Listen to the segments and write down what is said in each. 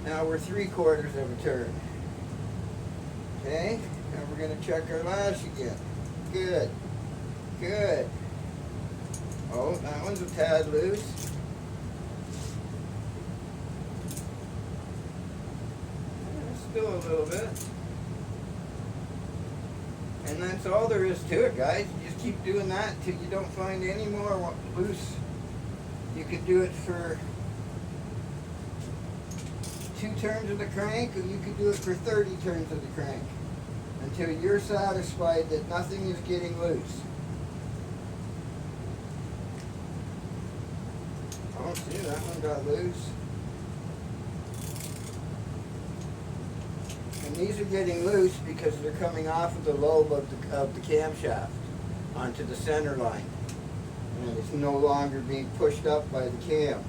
Now we're 3/4 of a turn. Okay, now we're going to check our lash again. Good, good. Oh, that one's a tad loose. Still a little bit. And that's all there is to it, guys. You just keep doing that until you don't find any more loose. You could do it for 2 turns of the crank, or you could do it for 30 turns of the crank until you're satisfied that nothing is getting loose. Oh, see, that one got loose. And these are getting loose because they're coming off of the lobe of the camshaft onto the center line. And it's no longer being pushed up by the cam.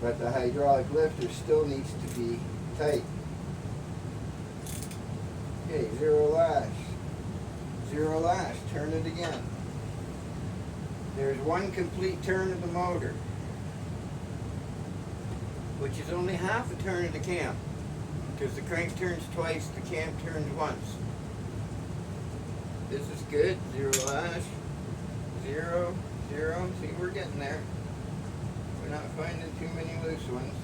But the hydraulic lifter still needs to be tight. Okay, 0 lash. 0 lash, turn it again. There's 1 complete turn of the motor, which is only half a turn of the cam. Because the crank turns twice, the cam turns once. This is good, 0 lash, 0, 0. See, we're getting there. We're not finding too many loose ones.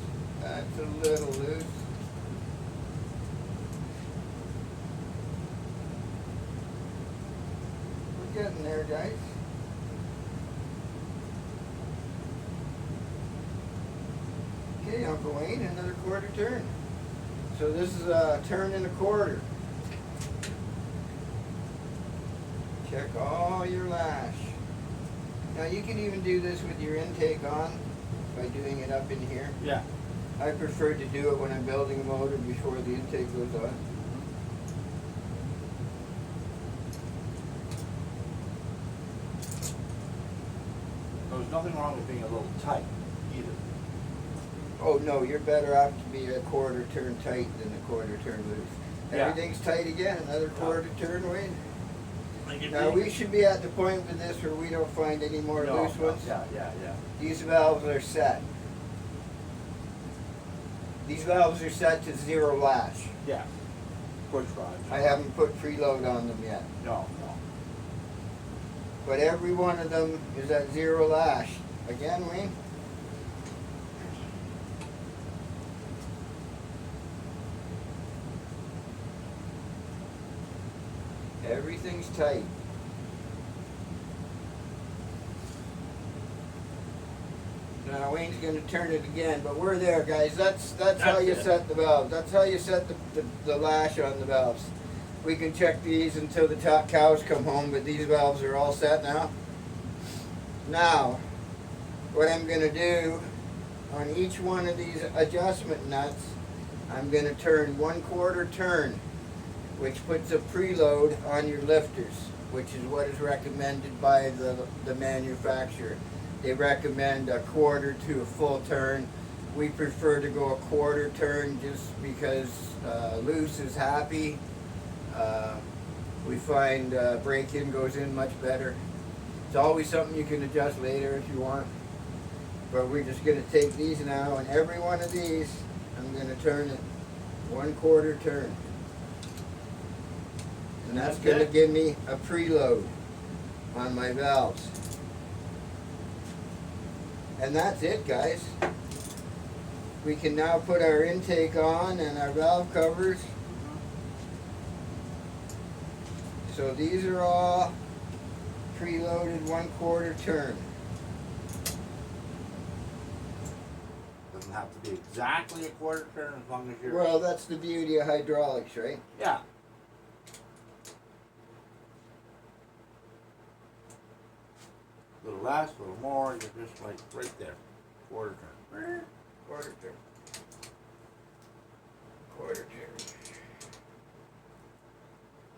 That's a little loose. We're getting there, guys. Okay, Uncle Wayne, another 1/4 turn. So this is a turn and a 1/4. Check all your lash. Now you can even do this with your intake on by doing it up in here. Yeah. I prefer to do it when I'm building a motor before the intake goes on. There's nothing wrong with being a little tight either. Oh no, you're better off to be a 1/4 turn tight than a 1/4 turn loose. Yeah. Everything's tight again, another 1/4 turn, Wayne. Like Now we should be at the point with this where we don't find any more loose ones. Yeah. These valves are set. These valves are set to 0 lash. Yeah. Push rods. I haven't put preload on them yet. No. But every one of them is at 0 lash. Again, Wayne? Everything's tight. Now Wayne's going to turn it again, but we're there, guys. That's how you set the valve. That's how you set the lash on the valves. We can check these until the top cows come home, but these valves are all set now. Now, what I'm going to do on each one of these adjustment nuts, I'm going to turn 1/4 turn, which puts a preload on your lifters, which is what is recommended by the manufacturer. They recommend a 1/4 to a full turn. We prefer to go a 1/4 turn just because loose is happy. We find break-in goes in much better. It's always something you can adjust later if you want. But we're just going to take these now, and every one of these, I'm going to turn it 1/4 turn. And that's going to give me a preload on my valves. And that's it, guys. We can now put our intake on and our valve covers. So these are all preloaded 1/4 turn. Doesn't have to be exactly a 1/4 turn as long as you're. Well, that's the beauty of hydraulics, right? Yeah. A little less, a little more, you're just like right there. 1/4 turn. 1/4 turn. 1/4 turn.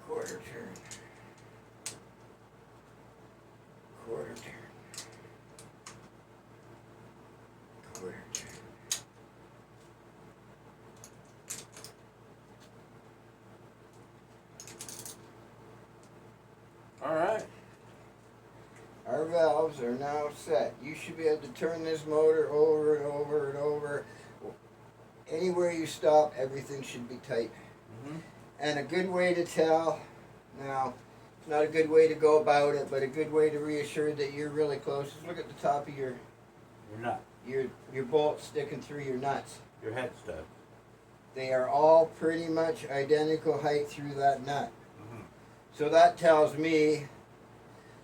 1/4 turn. 1/4 turn. 1/4 turn. Alright. Our valves are now set. You should be able to turn this motor over and over and over anywhere you stop, everything should be tight. Mm-hmm. And a good way to tell, now, it's not a good way to go about it, but a good way to reassure that you're really close is look at the top of Your nut. your bolt sticking through your nuts. Your head stud. They are all pretty much identical height through that nut. Mm-hmm. So that tells me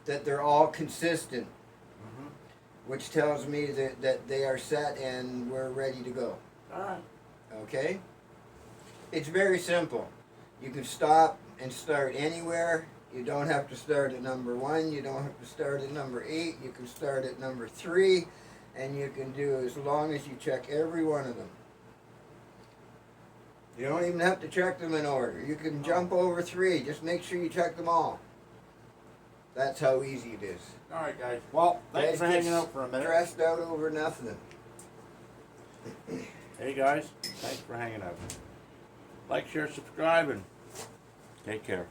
that they're all consistent, Mm-hmm. which tells me that they are set and we're ready to go. Alright. Okay? It's very simple. You can stop and start anywhere. You don't have to start at number 1. You don't have to start at number 8. You can start at number 3. And you can do as long as you check every one of them. You don't even have to check them in order. You can jump over 3. Just make sure you check them all. That's how easy it is. Alright guys. Well, thanks for hanging out for a minute. Stressed out over nothing. Hey guys, thanks for hanging out. Like, share, subscribe, and take care.